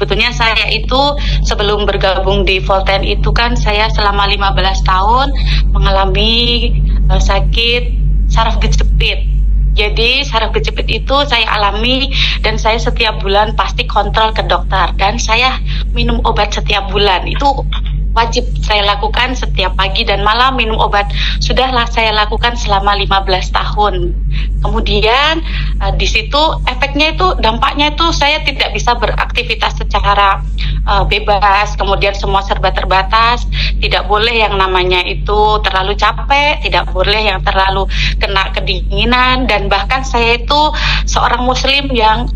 sebetulnya saya itu sebelum bergabung di Volten itu kan saya selama 15 tahun mengalami sakit saraf kejepit. Jadi saraf kejepit itu saya alami dan saya setiap bulan pasti kontrol ke dokter dan saya minum obat setiap bulan. Itu wajib saya lakukan setiap pagi dan malam minum obat. Sudahlah saya lakukan selama 15 tahun. Kemudian di situ efeknya itu, dampaknya itu saya tidak bisa beraktivitas secara bebas, kemudian semua serba terbatas, tidak boleh yang namanya itu terlalu capek, tidak boleh yang terlalu kena kedinginan, dan bahkan saya itu seorang muslim yang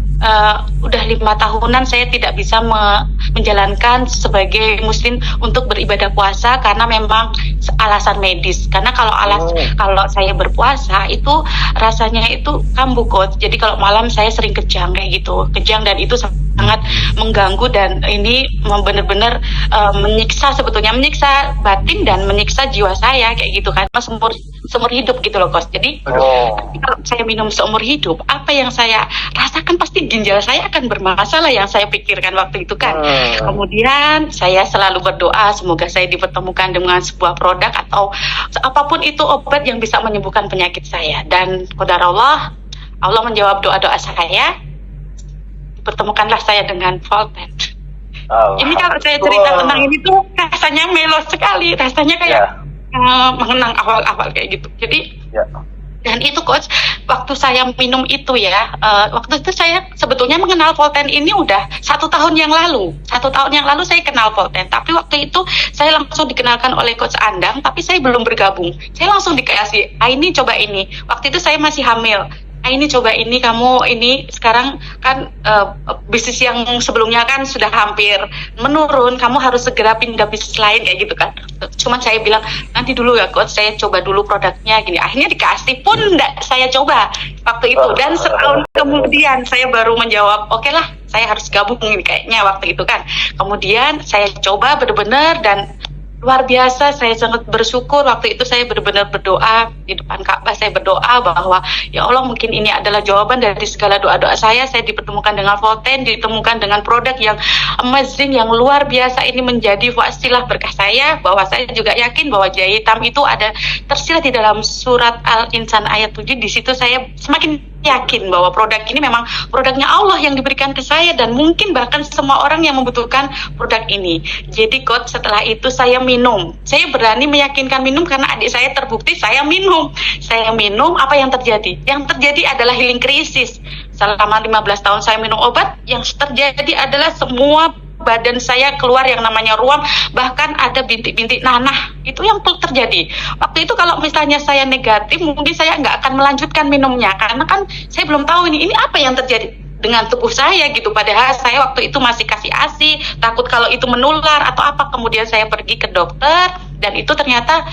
udah 5 tahunan saya tidak bisa menjalankan sebagai muslim untuk beribadah puasa karena memang alasan medis. Karena kalau saya berpuasa itu rasanya itu kambuh, Coach. Jadi kalau malam saya sering kejang kayak gitu, kejang, dan itu sangat mengganggu dan ini benar-benar menyiksa, sebetulnya menyiksa batin dan menyiksa jiwa saya kayak gitu kan, seumur hidup gitu loh, Coach. Jadi kalau saya minum seumur hidup, apa yang saya rasakan pasti ginjal saya akan bermasalah yang saya pikirkan waktu itu kan. Kemudian saya selalu berdoa semoga saya dipertemukan dengan sebuah produk atau apapun itu obat yang bisa menyembuhkan penyakit saya, dan qadarullah Allah menjawab doa-doa saya. Pertemukanlah saya dengan Volten. Ini kalau saya cerita tentang ini tuh rasanya melo sekali, rasanya kayak mengenang awal-awal kayak gitu. Jadi dan itu, Coach, waktu saya minum itu ya, waktu itu saya sebetulnya mengenal Volten ini udah 1 tahun yang lalu. 1 tahun yang lalu saya kenal Volten, tapi waktu itu saya langsung dikenalkan oleh Coach Andang, tapi saya belum bergabung. Saya langsung dikasih, ini coba ini. Waktu itu saya masih hamil. Ini coba ini, kamu ini sekarang kan bisnis yang sebelumnya kan sudah hampir menurun, kamu harus segera pindah bisnis lain kayak gitu kan. Cuman saya bilang nanti dulu ya, Coach, saya coba dulu produknya gini. Akhirnya dikasih pun enggak saya coba waktu itu, dan setahun kemudian saya baru menjawab, oke lah, saya harus gabung ini kayaknya waktu itu kan. Kemudian saya coba benar-benar dan luar biasa, saya sangat bersyukur. Waktu itu saya benar-benar berdoa di depan Ka'bah, saya berdoa bahwa ya Allah, mungkin ini adalah jawaban dari segala doa-doa saya dipertemukan dengan Volten, ditemukan dengan produk yang amazing, yang luar biasa. Ini menjadi wasilah berkah saya, bahwa saya juga yakin bahwa Jaya Hitam itu ada tersirat di dalam surat Al-Insan ayat 7. Di situ saya semakin yakin bahwa produk ini memang produknya Allah yang diberikan ke saya, dan mungkin bahkan semua orang yang membutuhkan produk ini. Jadi, Coach, setelah itu saya minum. Saya berani meyakinkan minum karena adik saya terbukti saya minum. Saya minum, apa yang terjadi? Yang terjadi adalah healing krisis. Selama 15 tahun saya minum obat, yang terjadi adalah semua badan saya keluar yang namanya ruam, bahkan ada bintik-bintik nanah. Itu yang terjadi. Waktu itu kalau misalnya saya negatif, mungkin saya nggak akan melanjutkan minumnya, karena kan saya belum tahu ini apa yang terjadi dengan tubuh saya gitu. Padahal saya waktu itu masih kasih ASI, takut kalau itu menular atau apa. Kemudian saya pergi ke dokter dan itu ternyata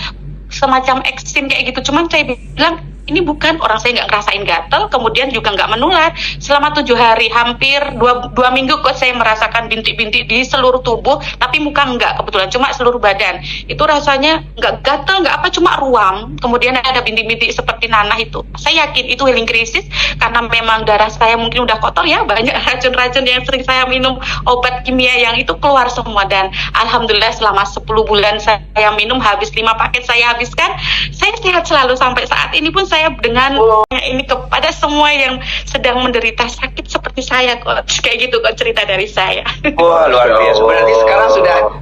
semacam eksim kayak gitu. Cuman saya bilang ini bukan, orang saya nggak ngerasain gatal, kemudian juga nggak menular. Selama 7 hari, hampir 2 minggu, kok saya merasakan bintik-bintik di seluruh tubuh, tapi muka nggak, kebetulan cuma seluruh badan. Itu rasanya nggak gatal, nggak apa, cuma ruam. Kemudian ada bintik-bintik seperti nanah itu. Saya yakin itu healing krisis, karena memang darah saya mungkin udah kotor ya, banyak racun-racun yang sering saya minum, obat kimia yang itu keluar semua. Dan alhamdulillah selama 10 bulan saya minum, habis 5 paket saya habiskan, saya sehat selalu sampai saat ini pun. Saya dengan ini kepada semua yang sedang menderita sakit seperti saya, Coach. Kayak gitu, Coach, cerita dari saya. Wah, luar biasa. Berarti sekarang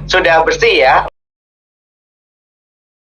sudah bersih ya